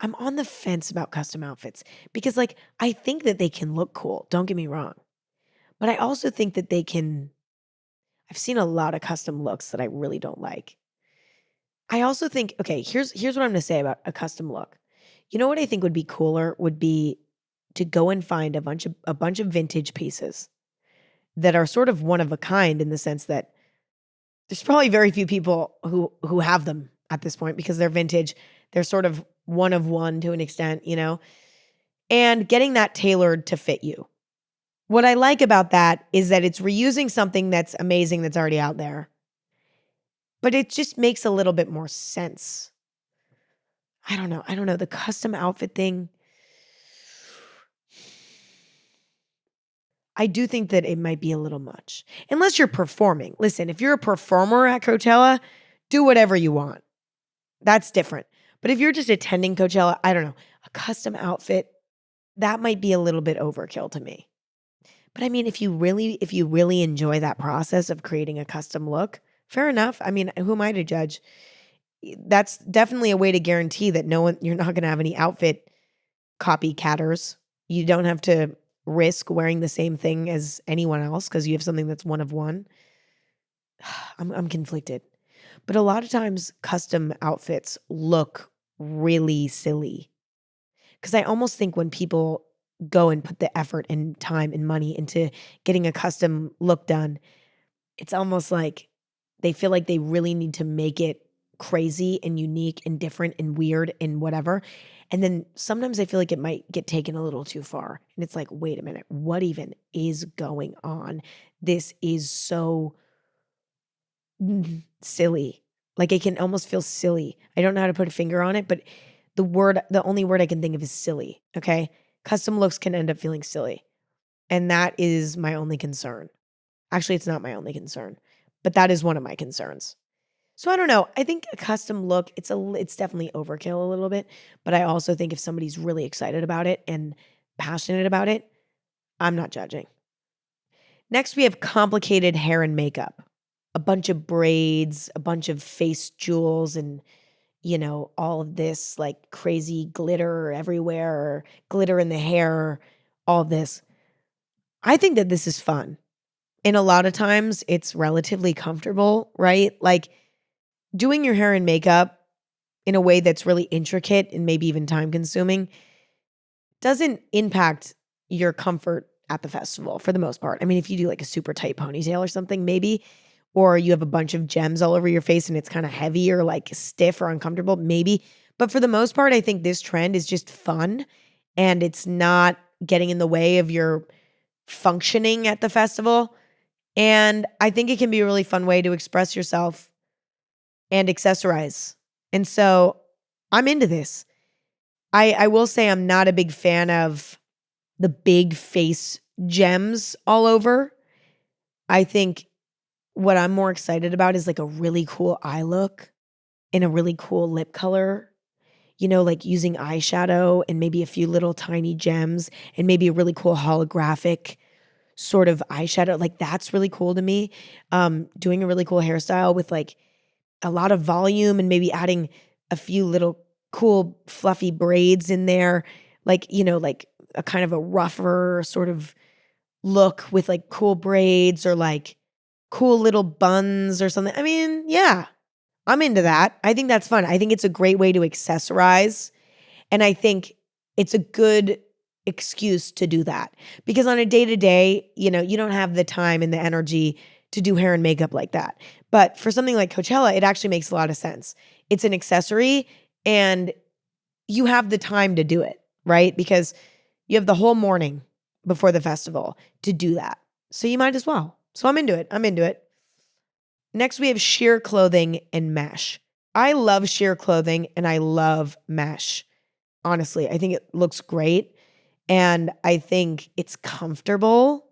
I'm on the fence about custom outfits because, like, I think that they can look cool. Don't get me wrong. But I also think that I've seen a lot of custom looks that I really don't like. I also think, okay, here's what I'm going to say about a custom look. You know what I think would be cooler would be to go and find a bunch of vintage pieces that are sort of one of a kind in the sense that there's probably very few people who have them at this point because they're vintage. They're sort of one of one to an extent, and getting that tailored to fit you. What I like about that is that it's reusing something that's amazing that's already out there, but it just makes a little bit more sense. I don't know. The custom outfit thing, I do think that it might be a little much. Unless you're performing. Listen, if you're a performer at Coachella, do whatever you want. That's different. But if you're just attending Coachella, I don't know, a custom outfit, that might be a little bit overkill to me. But I mean, if you really enjoy that process of creating a custom look, fair enough. I mean, who am I to judge? That's definitely a way to guarantee that you're not going to have any outfit copycatters. You don't have to risk wearing the same thing as anyone else because you have something that's one of one. I'm conflicted. But a lot of times custom outfits look really silly. Because I almost think when people go and put the effort and time and money into getting a custom look done, it's almost like they feel like they really need to make it crazy and unique and different and weird and whatever. And then sometimes I feel like it might get taken a little too far. And it's like, wait a minute, what even is going on? This is so silly. Like it can almost feel silly. I don't know how to put a finger on it, but the only word I can think of is silly. Okay. Custom looks can end up feeling silly. And that is my only concern. Actually, it's not my only concern, but that is one of my concerns. So I don't know. I think a custom look, it's definitely overkill a little bit, but I also think if somebody's really excited about it and passionate about it, I'm not judging. Next, we have complicated hair and makeup. A bunch of braids, a bunch of face jewels, and all of this like crazy glitter everywhere, or glitter in the hair, all of this. I think that this is fun. And a lot of times it's relatively comfortable, right? Like doing your hair and makeup in a way that's really intricate and maybe even time consuming doesn't impact your comfort at the festival for the most part. I mean, if you do like a super tight ponytail or something, maybe, or you have a bunch of gems all over your face and it's kind of heavy or like stiff or uncomfortable, maybe. But for the most part, I think this trend is just fun and it's not getting in the way of your functioning at the festival. And I think it can be a really fun way to express yourself and accessorize. And so I'm into this. I will say I'm not a big fan of the big face gems all over. I think what I'm more excited about is like a really cool eye look and a really cool lip color, like using eyeshadow and maybe a few little tiny gems and maybe a really cool holographic sort of eyeshadow. Like that's really cool to me. Doing a really cool hairstyle with like a lot of volume and maybe adding a few little cool fluffy braids in there, like, like a kind of a rougher sort of look with like cool braids or like cool little buns or something. I mean, yeah, I'm into that. I think that's fun. I think it's a great way to accessorize. And I think it's a good excuse to do that because on a day-to-day, you don't have the time and the energy to do hair and makeup like that. But for something like Coachella, it actually makes a lot of sense. It's an accessory and you have the time to do it, right? Because you have the whole morning before the festival to do that. So you might as well. So I'm into it. Next, we have sheer clothing and mesh. I love sheer clothing and I love mesh. Honestly, I think it looks great and I think it's comfortable.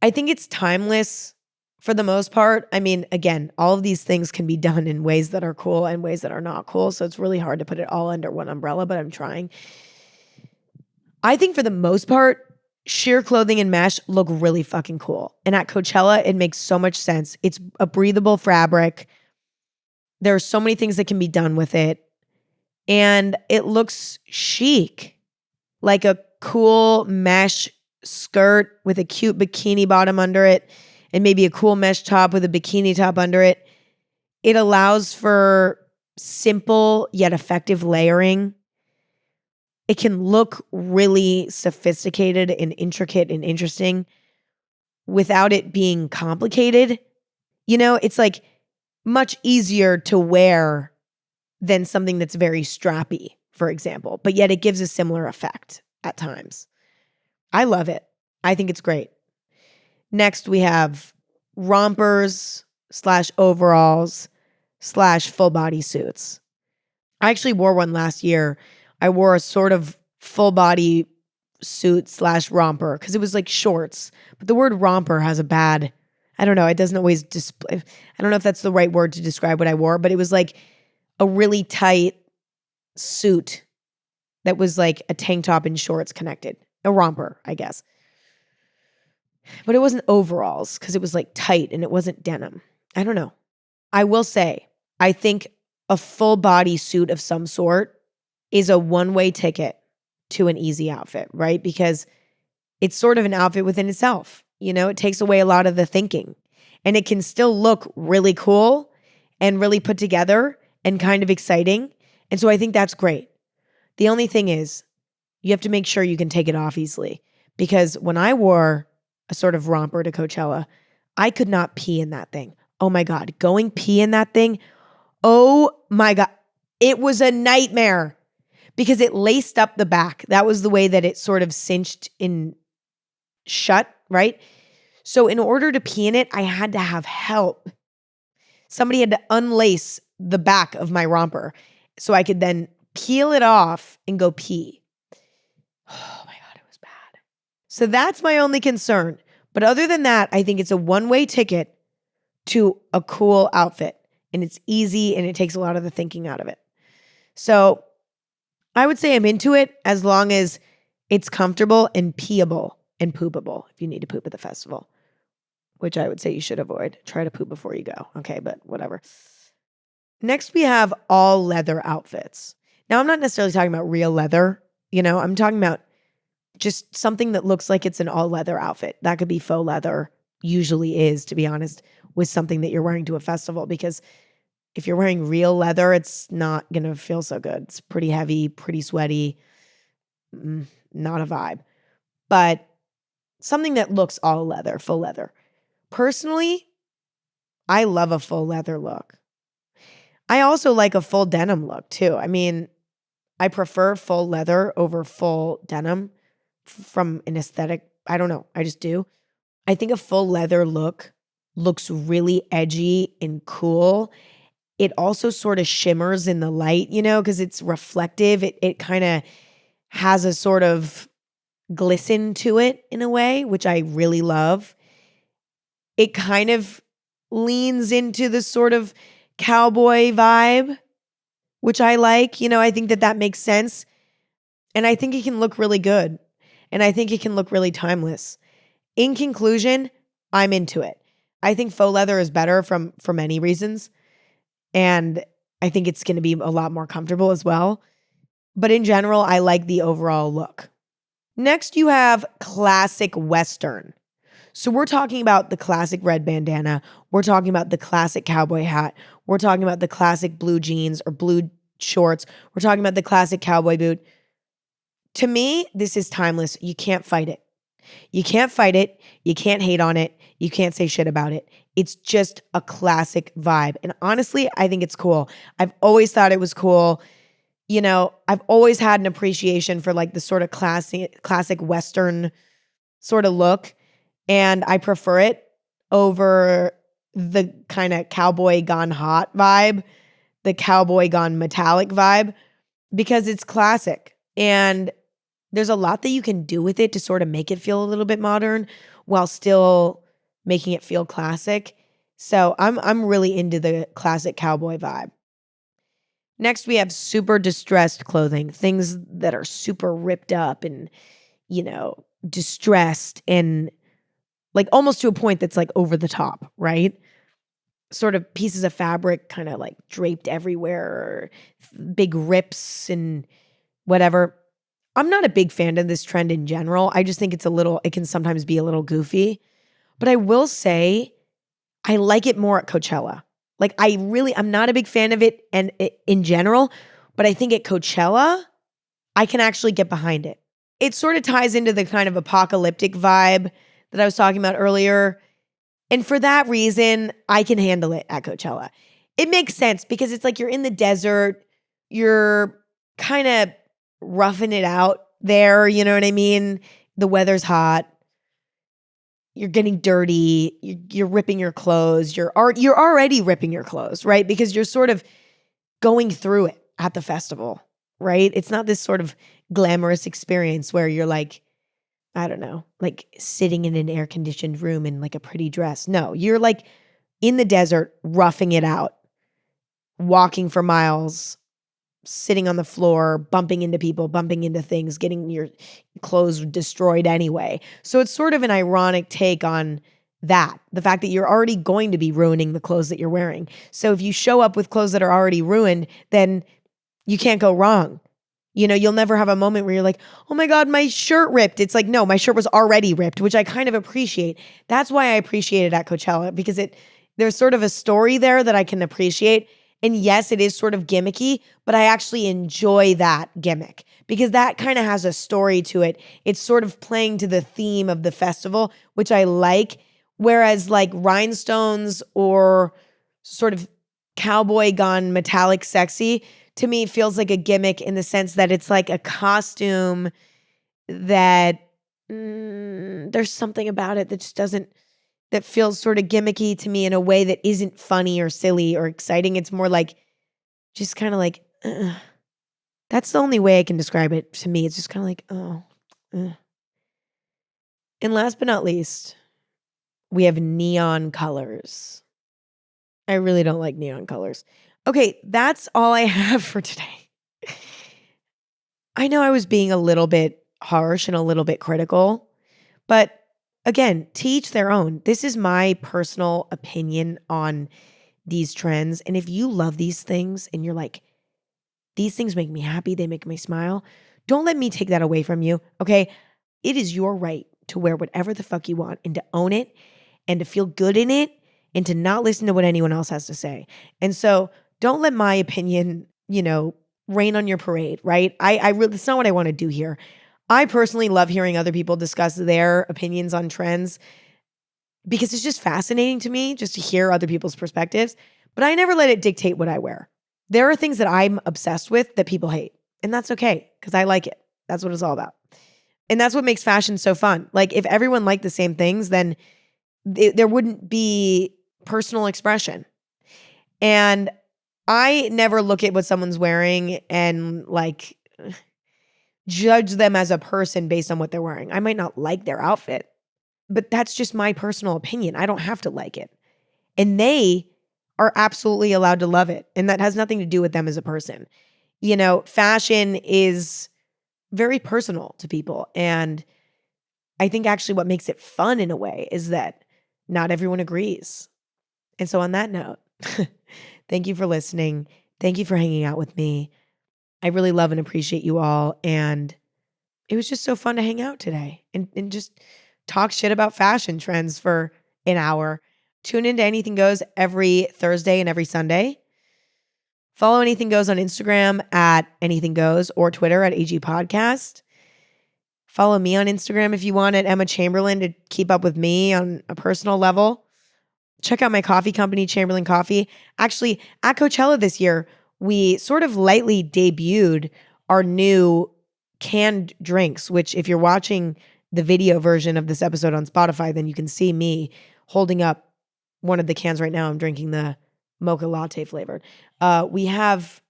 I think it's timeless for the most part. I mean, again, all of these things can be done in ways that are cool and ways that are not cool. So it's really hard to put it all under one umbrella, but I'm trying. I think for the most part, sheer clothing and mesh look really fucking cool. And at Coachella, it makes so much sense. It's a breathable fabric. There are so many things that can be done with it. And it looks chic, like a cool mesh skirt with a cute bikini bottom under it and maybe a cool mesh top with a bikini top under it. It allows for simple yet effective layering. It can look really sophisticated and intricate and interesting without it being complicated. You know, it's like much easier to wear than something that's very strappy, for example, but yet it gives a similar effect at times. I love it. I think it's great. Next, we have rompers / overalls / full body suits. I actually wore one last year. I wore a sort of full body suit / romper because it was like shorts. But the word romper has a bad, I don't know, it doesn't always display. I don't know if that's the right word to describe what I wore, but it was like a really tight suit that was like a tank top and shorts connected. A romper, I guess. But it wasn't overalls because it was like tight and it wasn't denim. I don't know. I will say, I think a full body suit of some sort is a one-way ticket to an easy outfit, right? Because it's sort of an outfit within itself. You know, it takes away a lot of the thinking and it can still look really cool and really put together and kind of exciting. And so I think that's great. The only thing is you have to make sure you can take it off easily because when I wore a sort of romper to Coachella, I could not pee in that thing. Oh my God, going pee in that thing. Oh my God. It was a nightmare because it laced up the back. That was the way that it sort of cinched in shut, right? So in order to pee in it, I had to have help. Somebody had to unlace the back of my romper so I could then peel it off and go pee. Oh my God, it was bad. So that's my only concern. But other than that, I think it's a one-way ticket to a cool outfit. And it's easy and it takes a lot of the thinking out of it. So I would say I'm into it as long as it's comfortable and peeable and poopable if you need to poop at the festival, which I would say you should avoid. Try to poop before you go. Okay, but whatever. Next, we have all leather outfits. Now, I'm not necessarily talking about real leather. You know, I'm talking about just something that looks like it's an all leather outfit. That could be faux leather, usually is, to be honest, with something that you're wearing to a festival. Because if you're wearing real leather, it's not going to feel so good. It's pretty heavy, pretty sweaty, not a vibe. But something that looks all leather, full leather. Personally, I love a full leather look. I also like a full denim look too. I mean, I prefer full leather over full denim from an aesthetic. I don't know. I just do. I think a full leather look looks really edgy and cool. It also sort of shimmers in the light, you know, because it's reflective. It kind of has a sort of glisten to it in a way, which I really love. It kind of leans into the sort of cowboy vibe, which I like. You know, I think that makes sense. And I think it can look really good. And I think it can look really timeless. In conclusion, I'm into it. I think faux leather is better for many reasons. And I think it's going to be a lot more comfortable as well. But in general, I like the overall look. Next, you have classic Western. So we're talking about the classic red bandana. We're talking about the classic cowboy hat. We're talking about the classic blue jeans or blue shorts. We're talking about the classic cowboy boot. To me, this is timeless. You can't fight it. You can't fight it. You can't hate on it. You can't say shit about it. It's just a classic vibe. And honestly, I think it's cool. I've always thought it was cool. You know, I've always had an appreciation for like the sort of classic Western sort of look, and I prefer it over the kind of cowboy gone hot vibe, the cowboy gone metallic vibe, because it's classic. And there's a lot that you can do with it to sort of make it feel a little bit modern while still making it feel classic. So I'm really into the classic cowboy vibe. Next, we have super distressed clothing, things that are super ripped up and, distressed and like almost to a point that's like over the top, right? Sort of pieces of fabric kind of like draped everywhere, or big rips and whatever. I'm not a big fan of this trend in general. I just think it can sometimes be a little goofy. But I will say I like it more at Coachella. Like I'm not a big fan of it and in general, but I think at Coachella, I can actually get behind it. It sort of ties into the kind of apocalyptic vibe that I was talking about earlier. And for that reason, I can handle it at Coachella. It makes sense because it's like you're in the desert, you're kind of roughing it out there, you know what I mean? The weather's hot. You're getting dirty, you're ripping your clothes, you're already ripping your clothes, right? Because you're sort of going through it at the festival, right? It's not this sort of glamorous experience where you're like, I don't know, like sitting in an air-conditioned room in like a pretty dress. No, you're like in the desert, roughing it out, walking for miles, sitting on the floor, bumping into people, bumping into things, getting your clothes destroyed anyway. So it's sort of an ironic take on that, the fact that you're already going to be ruining the clothes that you're wearing. So if you show up with clothes that are already ruined, then you can't go wrong. You'll never have a moment where you're like, oh my God, my shirt ripped. It's like, no, my shirt was already ripped, which I kind of appreciate. That's why I appreciate it at Coachella, because there's sort of a story there that I can appreciate. And yes, it is sort of gimmicky, but I actually enjoy that gimmick because that kind of has a story to it. It's sort of playing to the theme of the festival, which I like. Whereas like rhinestones or sort of cowboy gone metallic sexy, to me feels like a gimmick in the sense that it's like a costume that there's something about it that just that feels sort of gimmicky to me in a way that isn't funny or silly or exciting. It's more like just kind of like, that's the only way I can describe it to me. It's just kind of like, And last but not least, we have neon colors. I really don't like neon colors. Okay, that's all I have for today. I know I was being a little bit harsh and a little bit critical, but again, to each their own. This is my personal opinion on these trends. And if you love these things and you're like, these things make me happy, they make me smile, don't let me take that away from you, okay? It is your right to wear whatever the fuck you want and to own it and to feel good in it and to not listen to what anyone else has to say. And so don't let my opinion, rain on your parade, right? I really, that's not what I want to do here. I personally love hearing other people discuss their opinions on trends because it's just fascinating to me just to hear other people's perspectives, but I never let it dictate what I wear. There are things that I'm obsessed with that people hate, and that's okay because I like it. That's what it's all about. And that's what makes fashion so fun. Like if everyone liked the same things, then there wouldn't be personal expression. And I never look at what someone's wearing and like judge them as a person based on what they're wearing. I might not like their outfit, but that's just my personal opinion. I don't have to like it. And they are absolutely allowed to love it. And that has nothing to do with them as a person. Fashion is very personal to people. And I think actually what makes it fun in a way is that not everyone agrees. And so on that note, thank you for listening. Thank you for hanging out with me. I really love and appreciate you all. And it was just so fun to hang out today and just talk shit about fashion trends for an hour. Tune into Anything Goes every Thursday and every Sunday. Follow Anything Goes on Instagram at Anything Goes or Twitter at AG Podcast. Follow me on Instagram if you want at Emma Chamberlain to keep up with me on a personal level. Check out my coffee company, Chamberlain Coffee. Actually, at Coachella this year, we sort of lightly debuted our new canned drinks, which if you're watching the video version of this episode on Spotify, then you can see me holding up one of the cans right now. I'm drinking the mocha latte flavored. We have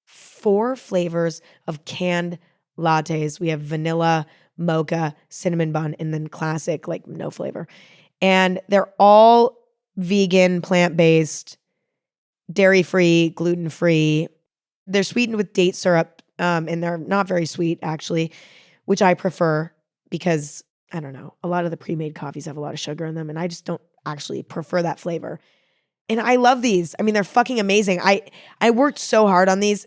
4 flavors of canned lattes. We have vanilla, mocha, cinnamon bun, and then classic, like no flavor. And they're all vegan, plant-based, dairy-free, gluten-free. They're sweetened with date syrup, and they're not very sweet, actually, which I prefer because, I don't know, a lot of the pre-made coffees have a lot of sugar in them, and I just don't actually prefer that flavor. And I love these. I mean, they're fucking amazing. I worked so hard on these,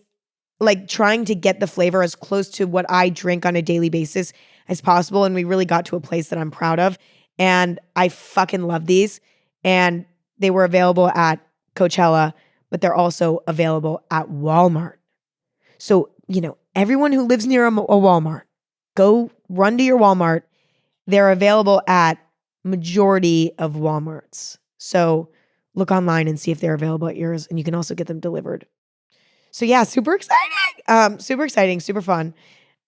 like trying to get the flavor as close to what I drink on a daily basis as possible, and we really got to a place that I'm proud of. And I fucking love these. And they were available at Coachella, but they're also available at Walmart. So, everyone who lives near a Walmart, go run to your Walmart. They're available at majority of Walmarts. So look online and see if they're available at yours, and you can also get them delivered. So yeah, super exciting. Super exciting, super fun.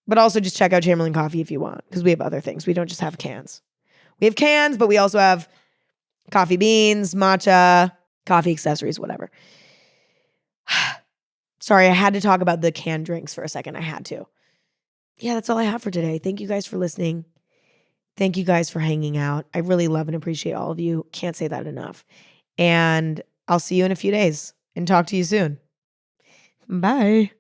But also just check out Chamberlain Coffee if you want, because we have other things. We don't just have cans. We have cans, but we also have coffee beans, matcha, coffee accessories, whatever. Sorry, I had to talk about the canned drinks for a second. I had to. Yeah, that's all I have for today. Thank you guys for listening. Thank you guys for hanging out. I really love and appreciate all of you. Can't say that enough. And I'll see you in a few days and talk to you soon. Bye.